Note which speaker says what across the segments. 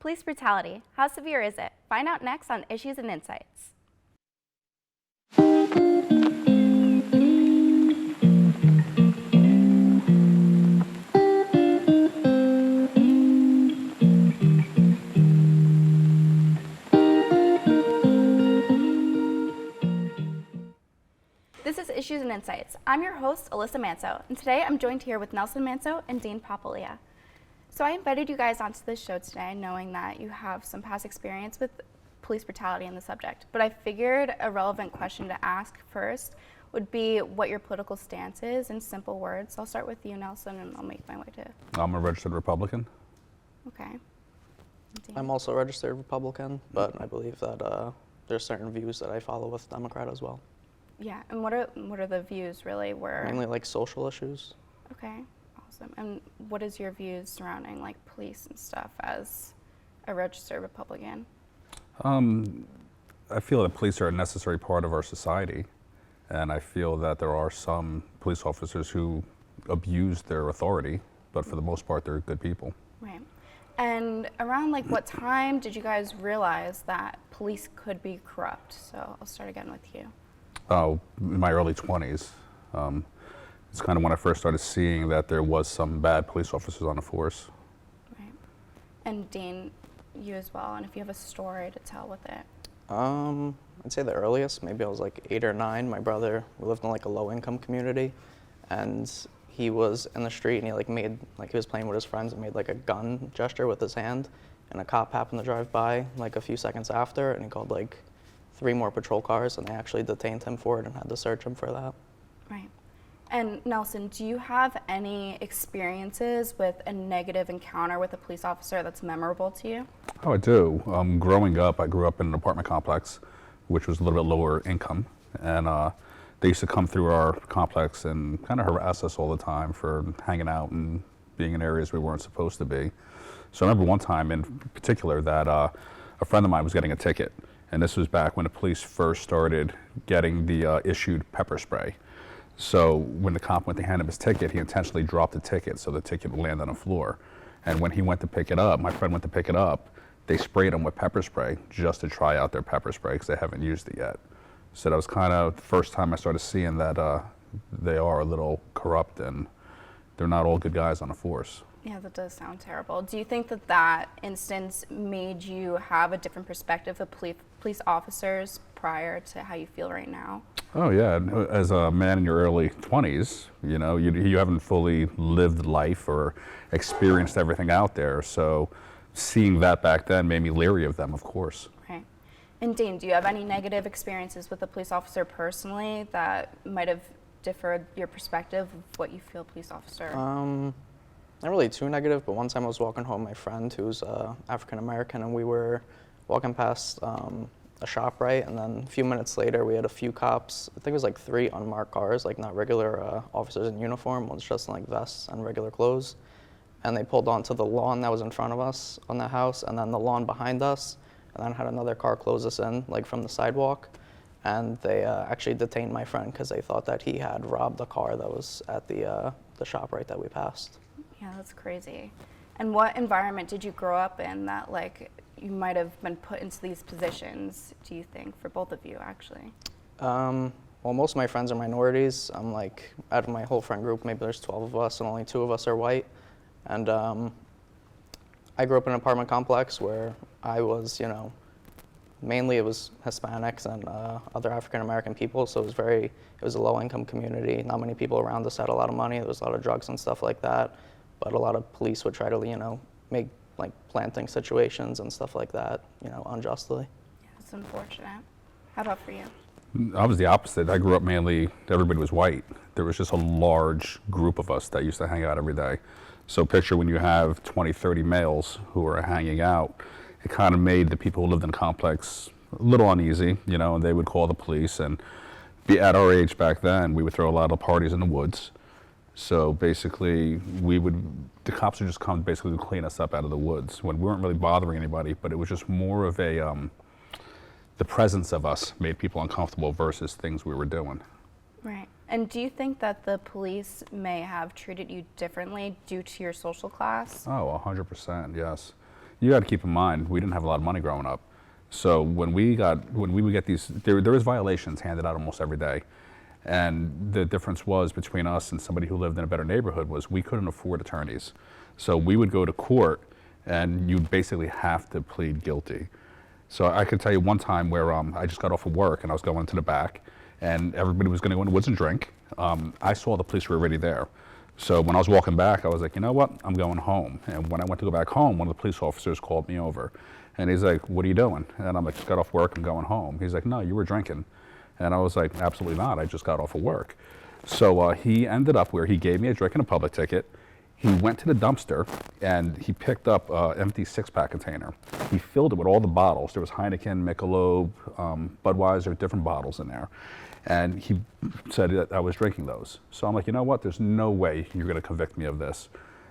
Speaker 1: Police brutality, how severe is it? Find out next on Issues and Insights. This is Issues and Insights. I'm your host, Alyssa Manso, and today I'm joined here with Alyssa Manso and Dean Papalia. So I invited you guys onto this show today knowing that you have some past experience with police brutality in the subject, but I figured a relevant question to ask first would be what your political stance is in simple words. I'll start with you, Nelson, and I'll make my way to...
Speaker 2: I'm a registered Republican.
Speaker 1: Okay. Dean?
Speaker 3: I'm also a registered Republican, but I believe that there's certain views that I follow with Democrat as well.
Speaker 1: Yeah, and what are the views really
Speaker 3: Mainly like social issues.
Speaker 1: Okay, awesome. And what is your views surrounding like police and stuff as a registered Republican?
Speaker 2: I feel that police are a necessary part of our society, and I feel that there are some police officers who abuse their authority, but for the most part, they're good people.
Speaker 1: Right. And around like what time did you guys realize that police could be corrupt? So I'll start again with you.
Speaker 2: Oh, in my early 20s. It's kind of when I first started seeing that there was some bad police officers on the force.
Speaker 1: Right. And Dean, you as well, and if you have a story to tell with it.
Speaker 3: I'd say the earliest, maybe I was like 8 or 9. My brother, we lived in like a low-income community, and he was in the street and he like made, like he was playing with his friends and made like a gun gesture with his hand, and a cop happened to drive by like a few seconds after, and he called like 3 more patrol cars, and they actually detained him for it and had to search him for that.
Speaker 1: Right. And Nelson, do you have any experiences with a negative encounter with a police officer that's memorable to you?
Speaker 2: Oh, I do. Growing up, I grew up in an apartment complex, which was a little bit lower income, and they used to come through our complex and kind of harass us all the time for hanging out and being in areas we weren't supposed to be. So I remember one time in particular that a friend of mine was getting a ticket. And this was back when the police first started getting the issued pepper spray. So when the cop went to hand him his ticket, he intentionally dropped the ticket so the ticket would land on the floor. And when he went to pick it up, my friend went to pick it up, they sprayed him with pepper spray just to try out their pepper spray because they haven't used it yet. So that was kind of the first time I started seeing that they are a little corrupt and they're not all good guys on the force.
Speaker 1: Yeah, that does sound terrible. Do you think that that instance made you have a different perspective of police officers prior to how you feel right now?
Speaker 2: Oh yeah, as a man in your early 20s, you know, you haven't fully lived life or experienced everything out there. So seeing that back then made me leery of them, of course.
Speaker 1: Right. And Dean, do you have any negative experiences with a police officer personally that might have differed your perspective of what you feel a police officer?
Speaker 3: Not really too negative, but one time I was walking home with my friend who's African American, and we were walking past a shop, right? And then a few minutes later, we had a few cops. I think it was like 3 unmarked cars, like not regular officers in uniform, one's just in like vests and regular clothes. And they pulled onto the lawn that was in front of us on the house, and then the lawn behind us, and then had another car close us in, like from the sidewalk. And they actually detained my friend because they thought that he had robbed a car that was at the shop right that we passed.
Speaker 1: Yeah, that's crazy. And what environment did you grow up in that like you might have been put into these positions, do you think, for both of you actually?
Speaker 3: Well, most of my friends are minorities. I'm like, out of my whole friend group, maybe there's 12 of us and only 2 of us are white. And I grew up in an apartment complex where I was, you know, mainly it was Hispanics and other African American people, so it was a low income community. Not many people around us had a lot of money. There was a lot of drugs and stuff like that. But a lot of police would try to, you know, make like planting situations and stuff like that, you know, unjustly.
Speaker 1: Yeah, it's unfortunate. How about for you?
Speaker 2: I was the opposite. I grew up mainly, everybody was white. There was just a large group of us that used to hang out every day. So picture when you have 20, 30 males who are hanging out, it kind of made the people who lived in the complex a little uneasy, you know, and they would call the police. And at our age back then, we would throw a lot of parties in the woods. So basically, the cops would just come basically to clean us up out of the woods when we weren't really bothering anybody, but it was just more of the presence of us made people uncomfortable versus things we were doing.
Speaker 1: Right. And do you think that the police may have treated you differently due to your social class?
Speaker 2: Oh, 100%, yes. you got to keep in mind, we didn't have a lot of money growing up. So when we would get these, there was violations handed out almost every day. And the difference was between us and somebody who lived in a better neighborhood was we couldn't afford attorneys. So we would go to court and you'd basically have to plead guilty. So I could tell you one time where I just got off of work and I was going to the back and everybody was going to go in the woods and drink. I saw the police were already there. So when I was walking back, I was like, you know what, I'm going home. And when I went to go back home, one of the police officers called me over. And he's like, what are you doing? And I'm like, just got off work, I'm going home. He's like, no, you were drinking. And I was like, absolutely not, I just got off of work. So he ended up where he gave me a drink and a public ticket. He went to the dumpster and he picked up an empty 6-pack container. He filled it with all the bottles. There was Heineken, Michelob, Budweiser, different bottles in there. And he said that I was drinking those. So I'm like, you know what, there's no way you're gonna convict me of this.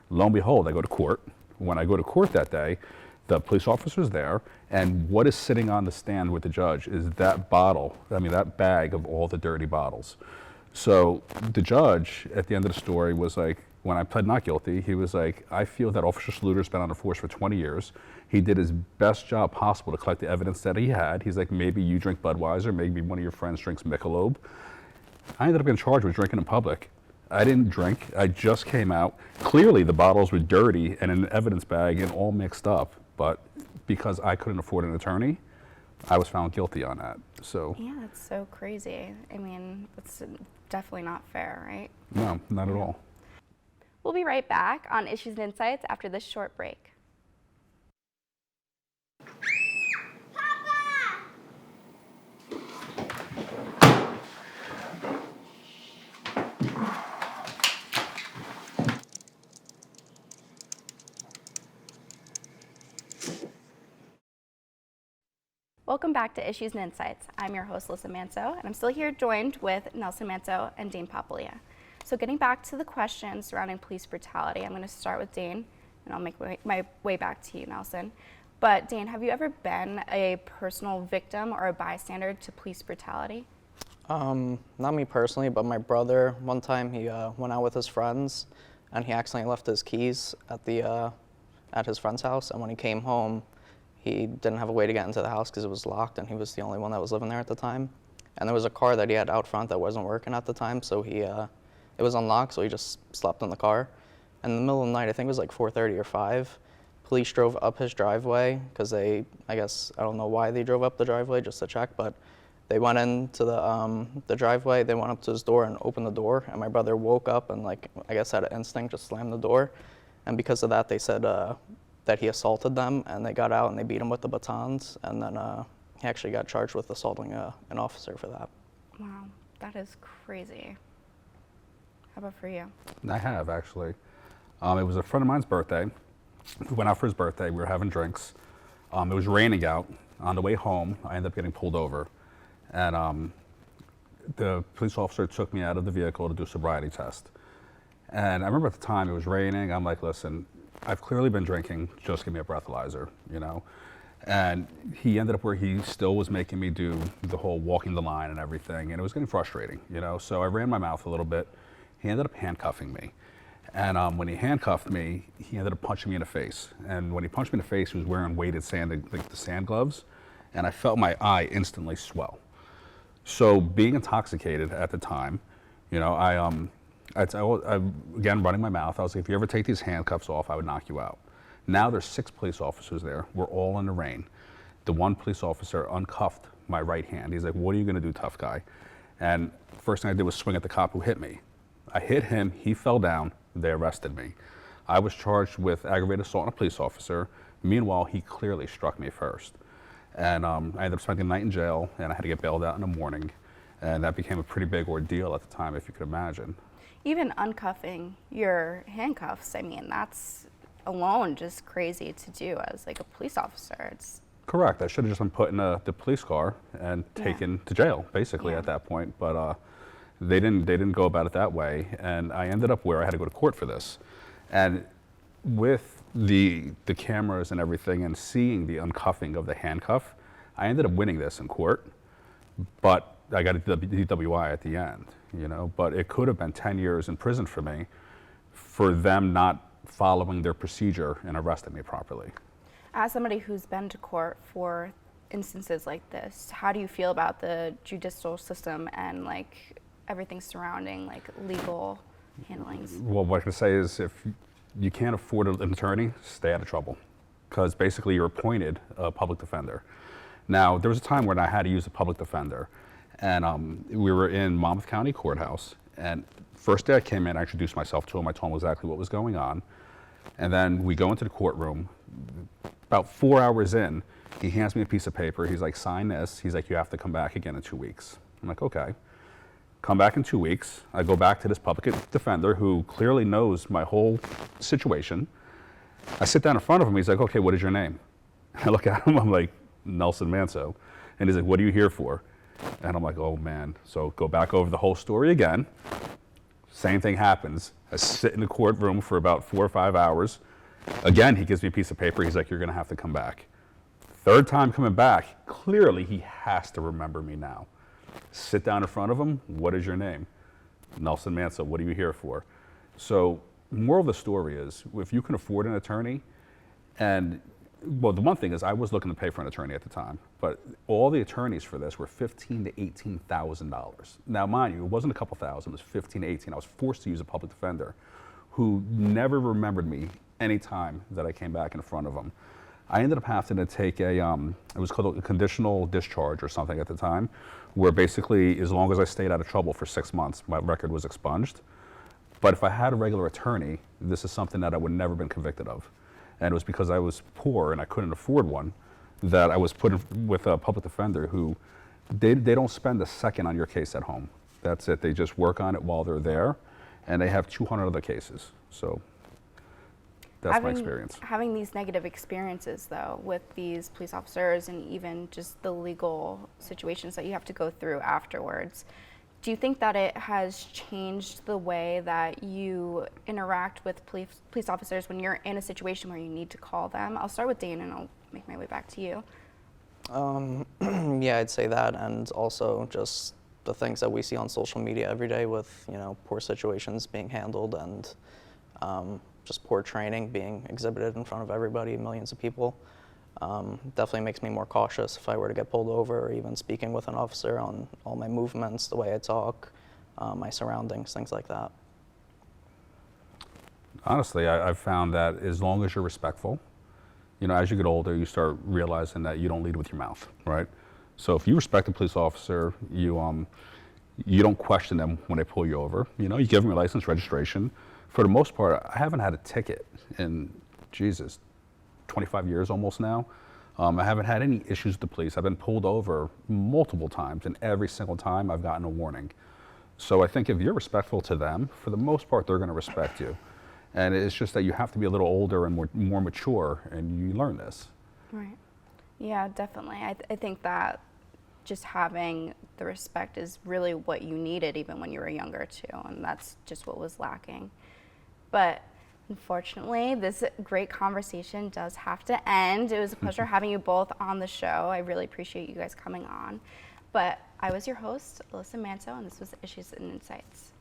Speaker 2: Lo and behold, I go to court. When I go to court that day, the police officer's there, and what is sitting on the stand with the judge is that that bag of all the dirty bottles. So the judge, at the end of the story, was like, when I pled not guilty, he was like, I feel that Officer Sluder's been on the force for 20 years. He did his best job possible to collect the evidence that he had. He's like, maybe you drink Budweiser, maybe one of your friends drinks Michelob. I ended up getting charged with drinking in public. I didn't drink, I just came out. Clearly the bottles were dirty and in an evidence bag and all mixed up, but because I couldn't afford an attorney, I was found guilty on that, so.
Speaker 1: Yeah, that's so crazy. I mean, it's definitely not fair, right?
Speaker 2: No, not at all.
Speaker 1: We'll be right back on Issues and Insights after this short break. Welcome back to Issues and Insights. I'm your host, Alyssa Manso, and I'm still here joined with Nelson Manso and Dean Papalia. So getting back to the questions surrounding police brutality, I'm going to start with Dean, and I'll make my way back to you, Nelson. But Dean, have you ever been a personal victim or a bystander to police brutality?
Speaker 3: Not me personally, but my brother, one time he went out with his friends, and he accidentally left his keys at his friend's house, and when he came home, he didn't have a way to get into the house because it was locked, and he was the only one that was living there at the time. And there was a car that he had out front that wasn't working at the time, so it was unlocked, so he just slept in the car. And in the middle of the night, I think it was like 4:30 or 5, police drove up his driveway because I don't know why they drove up the driveway just to check, but they went into the driveway, they went up to his door and opened the door, and my brother woke up and had an instinct, just slammed the door. And because of that, they said that he assaulted them, and they got out and they beat him with the batons, and then he actually got charged with assaulting an officer for that.
Speaker 1: Wow, that is crazy. How about for you?
Speaker 2: I have, actually. It was a friend of mine's birthday. We went out for his birthday, we were having drinks. It was raining out. On the way home, I ended up getting pulled over. And the police officer took me out of the vehicle to do a sobriety test. And I remember at the time it was raining. I'm like, listen, I've clearly been drinking, just give me a breathalyzer, you know? And he ended up where he still was making me do the whole walking the line and everything, and it was getting frustrating, you know? So I ran my mouth a little bit. He ended up handcuffing me. And when he handcuffed me, he ended up punching me in the face. And when he punched me in the face, he was wearing weighted sand, like the sand gloves, and I felt my eye instantly swell. So being intoxicated at the time, you know, I again, running my mouth, I was like, if you ever take these handcuffs off, I would knock you out. Now there's 6 police officers there. We're all in the rain. The one police officer uncuffed my right hand. He's like, what are you gonna do, tough guy? And first thing I did was swing at the cop who hit me. I hit him, he fell down, they arrested me. I was charged with aggravated assault on a police officer. Meanwhile, he clearly struck me first. And I ended up spending the night in jail, and I had to get bailed out in the morning. And that became a pretty big ordeal at the time, if you could imagine.
Speaker 1: Even uncuffing your handcuffs, I mean, that's alone just crazy to do as like a police officer. It's
Speaker 2: correct. I should have just been put in the police car and taken to jail, basically, at that point. But they didn't go about it that way, and I ended up where I had to go to court for this. And with the cameras and everything, and seeing the uncuffing of the handcuff, I ended up winning this in court. But I got a DWI at the end, you know. But it could have been 10 years in prison for me, for them not following their procedure and arresting me properly.
Speaker 1: As somebody who's been to court for instances like this, how do you feel about the judicial system and like everything surrounding like legal handlings?
Speaker 2: Well, what I can say is if you can't afford an attorney, stay out of trouble. Because basically you're appointed a public defender. Now, there was a time when I had to use a public defender. And we were in Monmouth County Courthouse. And first day I came in, I introduced myself to him. I told him exactly what was going on. And then we go into the courtroom. About 4 hours in, he hands me a piece of paper. He's like, sign this. He's like, you have to come back again in 2 weeks. I'm like, okay. Come back in 2 weeks. I go back to this public defender who clearly knows my whole situation. I sit down in front of him. He's like, okay, what is your name? I look at him. I'm like, Nelson Manso. And he's like, what are you here for? And I'm like, oh, man. So go back over the whole story again. Same thing happens. I sit in the courtroom for about 4 or 5 hours. Again, he gives me a piece of paper. He's like, you're going to have to come back. Third time coming back, clearly he has to remember me now. Sit down in front of him. What is your name? Nelson Manso. What are you here for? So moral of the story is, if you can afford an attorney, and well, the one thing is I was looking to pay for an attorney at the time, but all the attorneys for this were $15,000 to $18,000. Now, mind you, it wasn't a couple thousand, it was $15,000 to $18,000. I was forced to use a public defender who never remembered me any time that I came back in front of him. I ended up having to take it was called a conditional discharge or something at the time, where basically as long as I stayed out of trouble for 6 months, my record was expunged. But if I had a regular attorney, this is something that I would never been convicted of. And it was because I was poor and I couldn't afford one that I was put in with a public defender who, they don't spend a second on your case at home. That's it. They just work on it while they're there, and they have 200 other cases. So that's my experience.
Speaker 1: Having these negative experiences, though, with these police officers and even just the legal situations that you have to go through afterwards, do you think that it has changed the way that you interact with police officers when you're in a situation where you need to call them? I'll start with Dane and I'll make my way back to you.
Speaker 3: Yeah, I'd say that, and also just the things that we see on social media every day with, poor situations being handled and just poor training being exhibited in front of everybody, millions of people. Definitely makes me more cautious if I were to get pulled over, or even speaking with an officer on all my movements, the way I talk, my surroundings, things like that.
Speaker 2: Honestly, I've found that as long as you're respectful, as you get older, you start realizing that you don't lead with your mouth, right? So if you respect a police officer, you don't question them when they pull you over. You give them your license, registration. For the most part, I haven't had a ticket in, 25 years almost now. I haven't had any issues with the police. I've been pulled over multiple times, and every single time I've gotten a warning. So I think if you're respectful to them, for the most part, they're going to respect you. And it's just that you have to be a little older and more mature, and you learn this.
Speaker 1: Right. Yeah, definitely. I think that just having the respect is really what you needed even when you were younger, too, and that's just what was lacking. But unfortunately, this great conversation does have to end. It was a pleasure having you both on the show. I really appreciate you guys coming on. But I was your host, Alyssa Manso, and this was Issues and Insights.